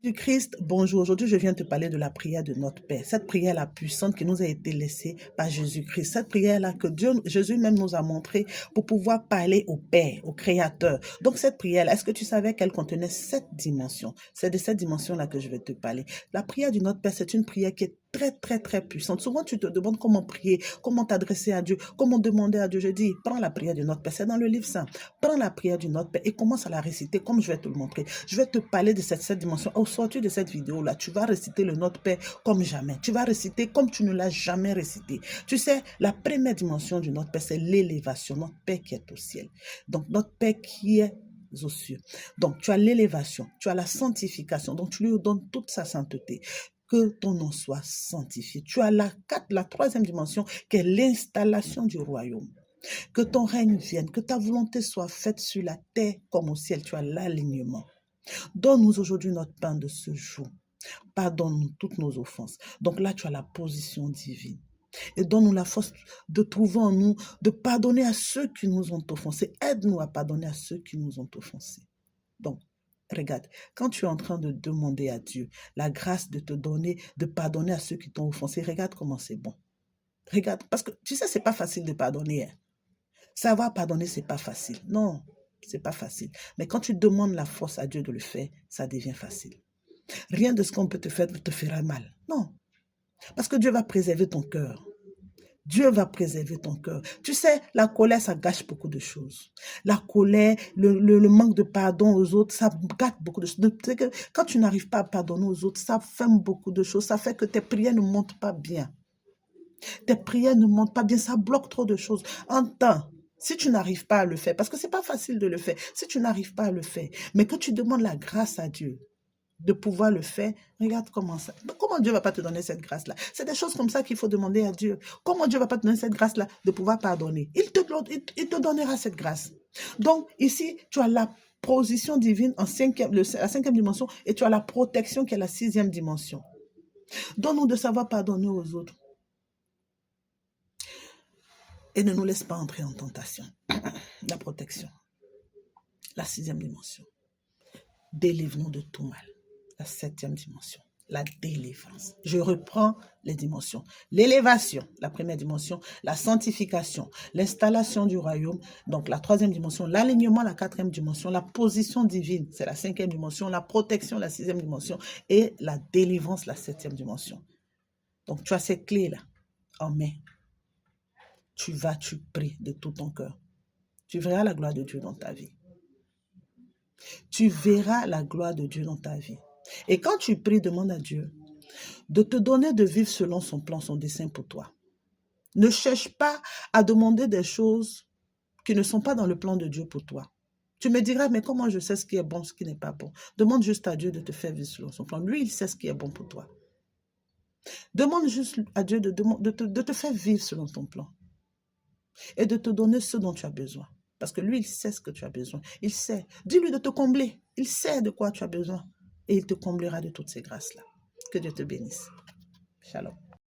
Du Christ, bonjour. Aujourd'hui, je viens te parler de la prière de notre Père. Cette prière-là puissante qui nous a été laissée par Jésus-Christ. Cette prière-là que Jésus même nous a montré pour pouvoir parler au Père, au Créateur. Donc, cette prière-là, est-ce que tu savais qu'elle contenait 7 dimensions? C'est de cette dimension-là que je vais te parler. La prière du notre Père, c'est une prière qui est très puissante. Souvent, tu te demandes comment prier, comment t'adresser à Dieu, comment demander à Dieu. Je dis, prends la prière du notre Père. C'est dans le livre saint. Prends la prière du notre Père et commence à la réciter comme je vais te le montrer. Je vais te parler de cette dimension. Au sortir de cette vidéo-là, tu vas réciter le notre Père comme jamais. Tu vas réciter comme tu ne l'as jamais récité. Tu sais, la première dimension du notre Père, c'est l'élévation. Notre Père qui est au ciel. Donc, notre Père qui est aux cieux. Donc, tu as l'élévation, tu as la sanctification. Donc, tu lui donnes toute sa sainteté. Que ton nom soit sanctifié. Tu as la troisième dimension qui est l'installation du royaume. Que ton règne vienne, que ta volonté soit faite sur la terre comme au ciel. Tu as l'alignement. Donne-nous aujourd'hui notre pain de ce jour. Pardonne-nous toutes nos offenses. Donc là, tu as la position divine. Et donne-nous la force de trouver en nous, de pardonner à ceux qui nous ont offensés. Aide-nous à pardonner à ceux qui nous ont offensés. Donc, regarde, quand tu es en train de demander à Dieu la grâce de te donner, de pardonner à ceux qui t'ont offensé, regarde comment c'est bon. Regarde, parce que tu sais, c'est pas facile de pardonner. Savoir pardonner, c'est pas facile. Non, c'est pas facile. Mais quand tu demandes la force à Dieu de le faire, ça devient facile. Rien de ce qu'on peut te faire te fera mal. Non, parce que Dieu va préserver ton cœur. Dieu va préserver ton cœur. Tu sais, la colère, ça gâche beaucoup de choses. La colère, le manque de pardon aux autres, ça gâche beaucoup de choses. Quand tu n'arrives pas à pardonner aux autres, ça ferme beaucoup de choses. Ça fait que tes prières ne montent pas bien. Tes prières ne montent pas bien. Ça bloque trop de choses. Entends. Si tu n'arrives pas à le faire, parce que c'est pas facile de le faire, si tu n'arrives pas à le faire, mais que tu demandes la grâce à Dieu de pouvoir le faire, regarde comment ça. Comment Dieu ne va pas te donner cette grâce-là? C'est des choses comme ça qu'il faut demander à Dieu. Comment Dieu ne va pas te donner cette grâce-là de pouvoir pardonner? Il te donnera cette grâce. Donc, ici, tu as la position divine en la cinquième dimension et tu as la protection qui est la sixième dimension. Donne-nous de savoir pardonner aux autres. Et ne nous laisse pas entrer en tentation. La protection. La sixième dimension. Délivre-nous de tout mal. La septième dimension. La délivrance. Je reprends les dimensions. L'élévation, la première dimension, la sanctification, l'installation du royaume, donc la troisième dimension, l'alignement, la quatrième dimension, la position divine, c'est la cinquième dimension, la protection, la sixième dimension, et la délivrance, la septième dimension. Donc tu as ces clés-là en main. Tu pries de tout ton cœur. Tu verras la gloire de Dieu dans ta vie. Tu verras la gloire de Dieu dans ta vie. Et quand tu pries, demande à Dieu de te donner de vivre selon son plan, son dessein pour toi. Ne cherche pas à demander des choses qui ne sont pas dans le plan de Dieu pour toi. Tu me diras, mais comment je sais ce qui est bon, ce qui n'est pas bon? Demande juste à Dieu de te faire vivre selon son plan. Lui, il sait ce qui est bon pour toi. Demande juste à Dieu de te faire vivre selon ton plan et de te donner ce dont tu as besoin. Parce que lui, il sait ce que tu as besoin. Il sait. Dis-lui de te combler. Il sait de quoi tu as besoin. Et il te comblera de toutes ces grâces-là. Que Dieu te bénisse. Shalom.